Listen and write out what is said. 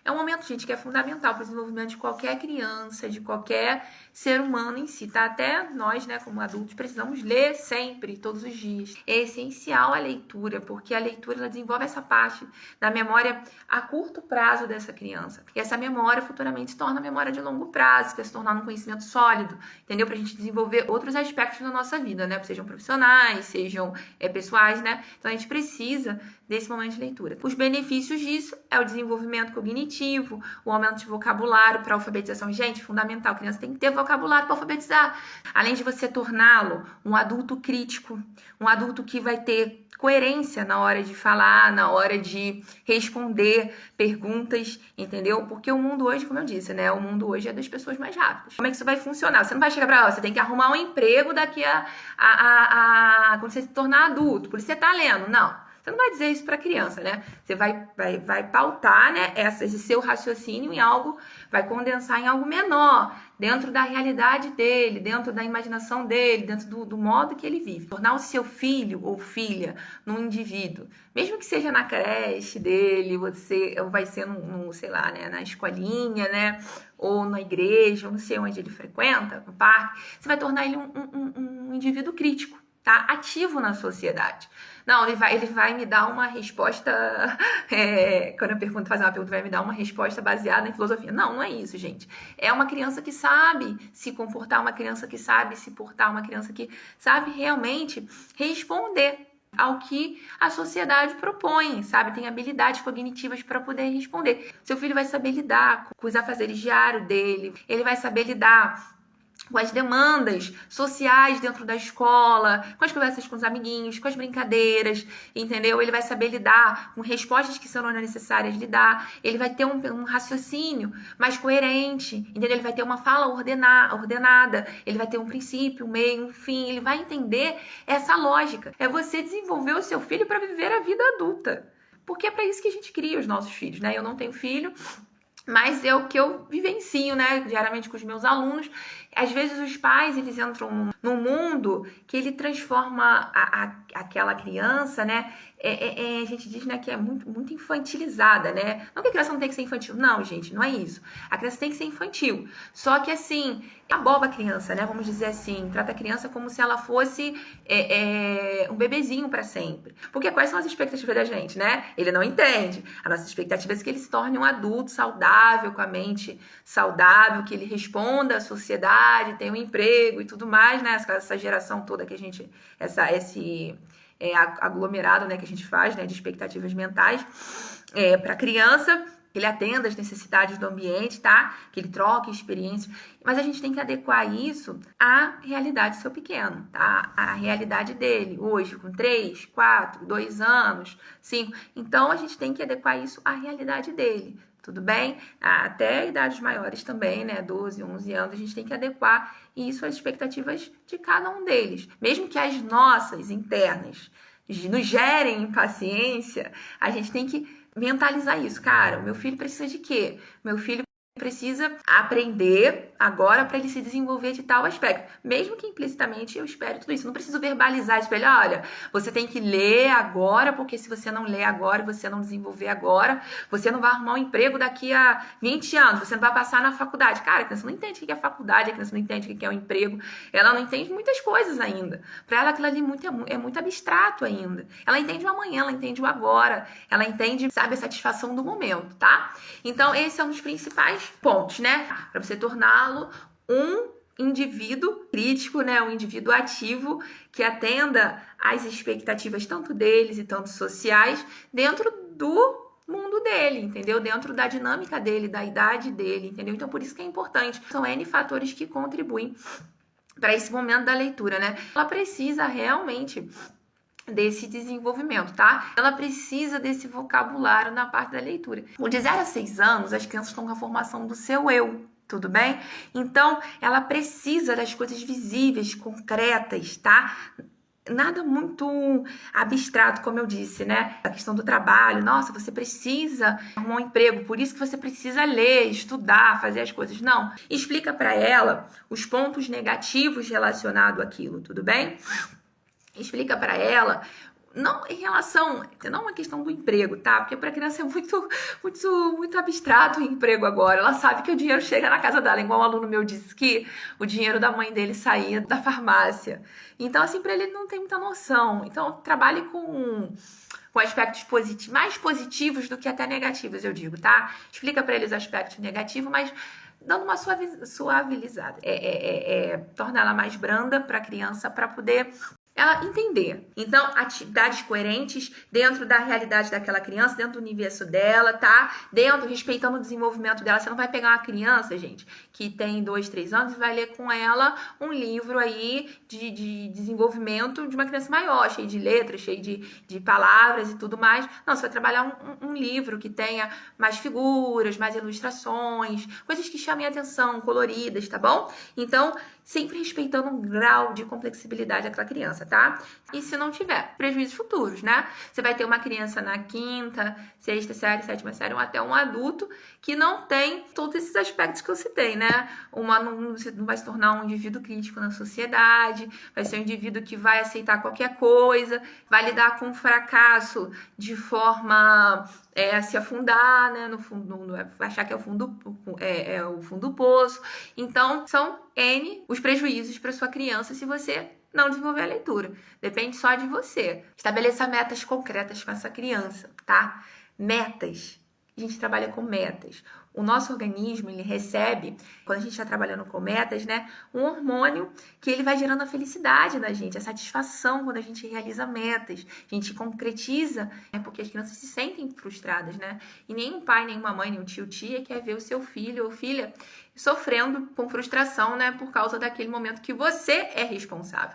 É um momento, gente, que é fundamental para o desenvolvimento de qualquer criança, de qualquer ser humano em si, tá? Até nós, né, como adultos, precisamos ler sempre, todos os dias. É essencial a leitura, porque a leitura ela desenvolve essa parte da memória a curto prazo dessa criança. E essa memória futuramente se torna memória de longo prazo, que vai se tornar um conhecimento sólido, entendeu? Pra gente desenvolver outros aspectos da nossa vida, né? Sejam profissionais, sejam pessoais, né? Então a gente precisa desse momento de leitura. Os benefícios disso é o desenvolvimento cognitivo, o aumento de vocabulário para alfabetização. Gente, fundamental, a criança tem que ter vocabulário para alfabetizar. Além de você torná-lo um adulto crítico, um adulto que vai ter coerência na hora de falar, na hora de responder perguntas, entendeu? Porque o mundo hoje, como eu disse, né? O mundo hoje é das pessoas mais rápidas. Como é que isso vai funcionar? Você não vai chegar pra você tem que arrumar um emprego daqui quando você se tornar adulto, por isso você tá lendo. Não. Você não vai dizer isso para criança, né? Você vai pautar, né, esse seu raciocínio em algo, vai condensar em algo menor, dentro da realidade dele, dentro da imaginação dele, dentro do modo que ele vive. Tornar o seu filho ou filha num indivíduo, mesmo que seja na creche dele, você vai ser sei lá, né, na escolinha, né, ou na igreja, ou não sei onde ele frequenta, no parque, você vai tornar ele um indivíduo crítico, tá? Ativo na sociedade. Não, ele vai me dar uma resposta, quando eu fazer uma pergunta, vai me dar uma resposta baseada em filosofia. Não, não é isso, gente. É uma criança que sabe se comportar, uma criança que sabe se portar, uma criança que sabe realmente responder ao que a sociedade propõe, sabe? Tem habilidades cognitivas para poder responder. Seu filho vai saber lidar com os afazeres diários dele, ele vai saber lidar com as demandas sociais dentro da escola, com as conversas com os amiguinhos, com as brincadeiras, entendeu? Ele vai saber lidar com respostas que serão necessárias lidar, ele vai ter um raciocínio mais coerente, entendeu? Ele vai ter uma fala ordenada, ele vai ter um princípio, um meio, um fim, ele vai entender essa lógica. É você desenvolver o seu filho para viver a vida adulta, porque é para isso que a gente cria os nossos filhos, né? Eu não tenho filho, mas é o que eu vivencio, né, diariamente com os meus alunos. Às vezes os pais, eles entram num mundo que ele transforma aquela criança, né, a gente diz, né, que é muito infantilizada, né. Não que a criança não tem que ser infantil, não, gente, não é isso. A criança tem que ser infantil. Só que, assim, aboba a criança, né, vamos dizer assim, trata a criança como se ela fosse um bebezinho para sempre. Porque quais são as expectativas da gente, né? Ele não entende. A nossa expectativa é que ele se torne um adulto saudável, com a mente saudável, que ele responda à sociedade, tenha um emprego e tudo mais, né? Essa geração toda que a gente, esse aglomerado, né, que a gente faz, né, de expectativas mentais para a criança, que ele atenda às necessidades do ambiente, tá? Que ele troque experiências. Mas a gente tem que adequar isso à realidade do seu pequeno, tá? A realidade dele, hoje, com 3, 4, 2 anos, 5. Então, a gente tem que adequar isso à realidade dele, tudo bem? Até idades maiores também, né? 12, 11 anos, a gente tem que adequar isso às expectativas de cada um deles. Mesmo que as nossas internas nos gerem impaciência, a gente tem que mentalizar isso. Cara, o meu filho precisa de quê? Meu filho precisa aprender agora para ele se desenvolver de tal aspecto. Mesmo que implicitamente eu espere tudo isso. Não preciso verbalizar isso para ele. Olha, você tem que ler agora, porque se você não ler agora, você não desenvolver agora, você não vai arrumar um emprego daqui a 20 anos, você não vai passar na faculdade. Cara, a criança não entende o que é faculdade, a criança não entende o que é um emprego, ela não entende muitas coisas ainda. Para ela aquilo ali é muito abstrato ainda. Ela entende o amanhã, ela entende o agora, ela entende, sabe, a satisfação do momento, tá? Então, esse é um dos principais pontos, né? Para você torná-lo um indivíduo crítico, né? Um indivíduo ativo que atenda às expectativas tanto deles e tanto sociais dentro do mundo dele, entendeu? Dentro da dinâmica dele, da idade dele, entendeu? Então, por isso que é importante. São N fatores que contribuem para esse momento da leitura, né? Ela precisa realmente desse desenvolvimento, tá? Ela precisa desse vocabulário na parte da leitura. De 0 a 6 anos, as crianças estão com a formação do seu eu, tudo bem? Então, ela precisa das coisas visíveis, concretas, tá? Nada muito abstrato, como eu disse, né? A questão do trabalho. Nossa, você precisa arrumar um emprego, por isso que você precisa ler, estudar, fazer as coisas. Não. Explica para ela os pontos negativos relacionados àquilo, tudo bem? Explica para ela Não em relação, não uma questão do emprego, tá? Porque para criança é muito abstrato o emprego agora. Ela sabe que o dinheiro chega na casa dela, igual um aluno meu disse que o dinheiro da mãe dele saía da farmácia. Então, assim, para ele não tem muita noção. Então, trabalhe com aspectos mais positivos do que até negativos, eu digo, tá? Explica para eles os aspectos negativos, mas dando uma suavizada. Torna ela mais branda para a criança, para poder ela entender. Então, atividades coerentes dentro da realidade daquela criança, dentro do universo dela, tá? Respeitando o desenvolvimento dela. Você não vai pegar uma criança, gente, que tem 2, 3 anos e vai ler com ela um livro aí de desenvolvimento de uma criança maior, cheio de letras, cheio de palavras e tudo mais. Não, você vai trabalhar um livro que tenha mais figuras, mais ilustrações, coisas que chamem a atenção, coloridas, tá bom? Então, sempre respeitando um grau de complexibilidade daquela criança, tá? E se não tiver, prejuízos futuros, né? Você vai ter uma criança na 5ª, 6ª série, 7ª série, ou até um adulto que não tem todos esses aspectos que eu citei, né? Não vai se tornar um indivíduo crítico na sociedade, vai ser um indivíduo que vai aceitar qualquer coisa, vai lidar com o fracasso de forma a se afundar, né? No fundo, achar que é o fundo do poço. Então, são os prejuízos para sua criança se você não desenvolver a leitura. Depende só de você. Estabeleça metas concretas com essa criança, tá? Metas. A gente trabalha com metas. O nosso organismo, ele recebe, quando a gente está trabalhando com metas, né, um hormônio que ele vai gerando a felicidade da gente, a satisfação quando a gente realiza metas, a gente concretiza, porque as crianças se sentem frustradas, né? E nenhum pai, nenhuma mãe, nenhum tio, tia quer ver o seu filho ou filha sofrendo com frustração, né, por causa daquele momento que você é responsável.